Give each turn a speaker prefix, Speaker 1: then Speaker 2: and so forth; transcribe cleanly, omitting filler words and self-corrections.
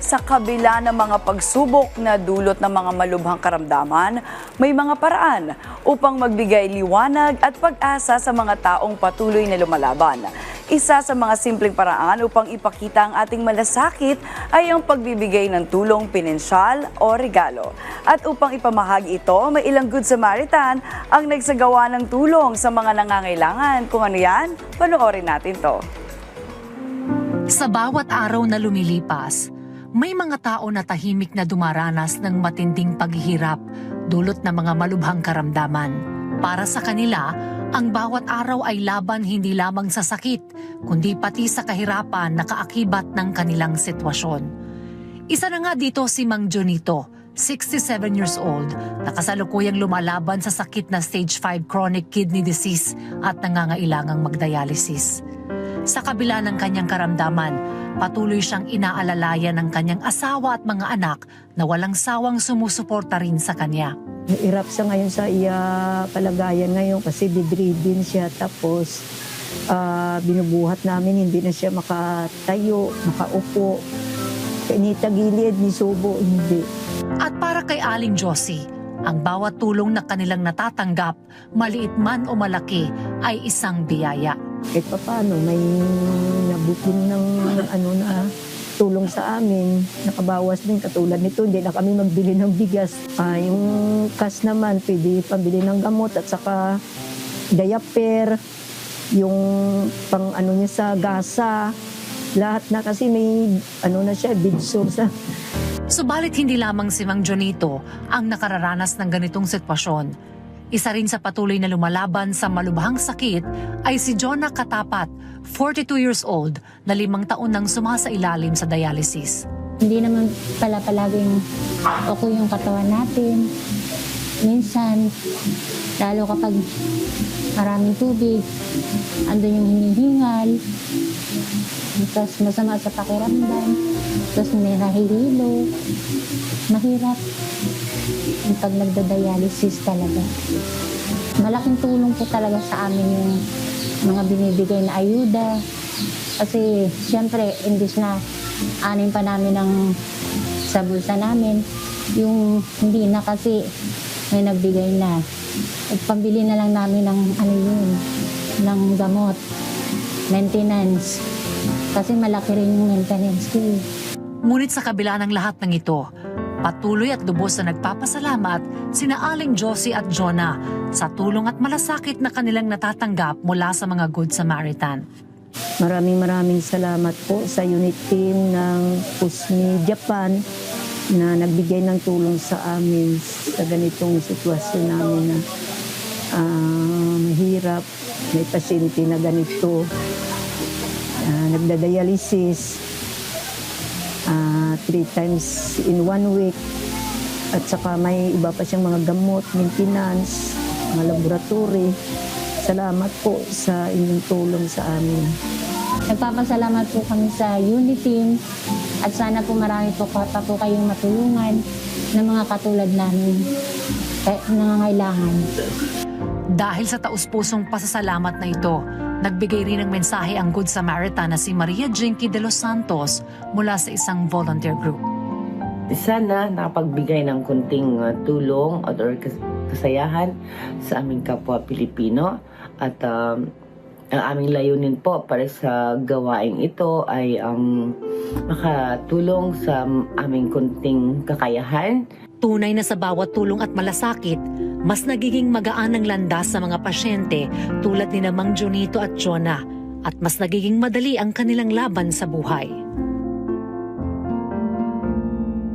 Speaker 1: Sa kabila ng mga pagsubok na dulot ng mga malubhang karamdaman, may mga paraan upang magbigay liwanag at pag-asa sa mga taong patuloy na lumalaban. Isa sa mga simpleng paraan upang ipakita ang ating malasakit ay ang pagbibigay ng tulong pinansyal o regalo. At upang ipamahagi ito, may ilang Good Samaritan ang nagsagawa ng tulong sa mga nangangailangan. Kung ano yan, panoorin natin to.
Speaker 2: Sa bawat araw na lumilipas, may mga tao na tahimik na dumaranas ng matinding paghihirap dulot ng mga malubhang karamdaman. Para sa kanila, ang bawat araw ay laban hindi lamang sa sakit, kundi pati sa kahirapan na kaakibat ng kanilang sitwasyon. Isa na nga dito si Mang Jonito, 67 years old, na kasalukuyang lumalaban sa sakit na stage 5 chronic kidney disease at nangangailangang magdialysis. Sa kabila ng kanyang karamdaman, patuloy siyang inaalalayan ng kanyang asawa at mga anak na walang sawang sumusuporta rin sa kanya.
Speaker 3: Hirap siya ngayon sa kalagayan ngayon kasi bedridden siya. Tapos binubuhat namin, hindi na siya makatayo, makaupo. Initagilid, ni subo, hindi.
Speaker 2: At para kay Aling Josie, ang bawat tulong na kanilang natatanggap, maliit man o malaki, ay isang biyaya.
Speaker 3: Kahit pa paano, may nabutin ng tulong sa amin. Nakabawas din katulad nito, hindi na kami magbili ng bigas. Yung cash naman, pwede pambili ng gamot at saka diaper, yung pang niya sa gasa. Lahat na kasi may na siya, bidsur sa.
Speaker 2: Subalit hindi lamang si Mang Jonito ang nakararanas ng ganitong sitwasyon. Isa rin sa patuloy na lumalaban sa malubhang sakit ay si Jonah Katapat, 42 years old, na 5 taon nang sumasailalim sa dialysis.
Speaker 4: Hindi naman pala palaging okay yung katawan natin. Minsan, lalo kapag maraming tubig, andun yung hinihingal, tapos masama sa pakiramdam, tapos may nahihilo, mahirap. Pag nagda-dialysis talaga. Malaking tulong po talaga sa amin yung mga binibigay na ayuda. Kasi siyempre, imbis na anin pa namin sa bulsa namin, yung hindi na kasi may nagbigay na. At pambili na lang namin ng gamot, maintenance. Kasi malaki rin yung maintenance ko.
Speaker 2: Ngunit sa kabila ng lahat ng ito, patuloy at lubos na nagpapasalamat sina Aling Josie at Jonah sa tulong at malasakit na kanilang natatanggap mula sa mga Good Samaritan.
Speaker 3: Maraming salamat po sa unit team ng PUSMI Japan na nagbigay ng tulong sa amin sa ganitong sitwasyon namin na mahirap. May pasyente na ganito, nagda-dialysis 3 times in 1 week. At saka may iba pa siyang mga gamot, maintenance, mga laboratory. Salamat po sa inyong tulong sa amin.
Speaker 4: Nagpapasalamat po kami sa unit team at sana po marami po pa po kayong matulungan ng mga katulad namin nangangailangan.
Speaker 2: Dahil sa taus-pusong pasasalamat na ito, nagbigay rin ng mensahe ang Good Samaritan na si Maria Jinky de los Santos mula sa isang volunteer group.
Speaker 5: Sana nakapagbigay ng kunting tulong or kasayahan sa aming kapwa Pilipino at ang aming layunin po para sa gawaing ito ay ang makatulong sa aming kunting kakayahan.
Speaker 2: Tunay na sa bawat tulong at malasakit, mas nagiging magaan ang landas sa mga pasyente tulad ni Mang Jonito at Jonah at mas nagiging madali ang kanilang laban sa buhay.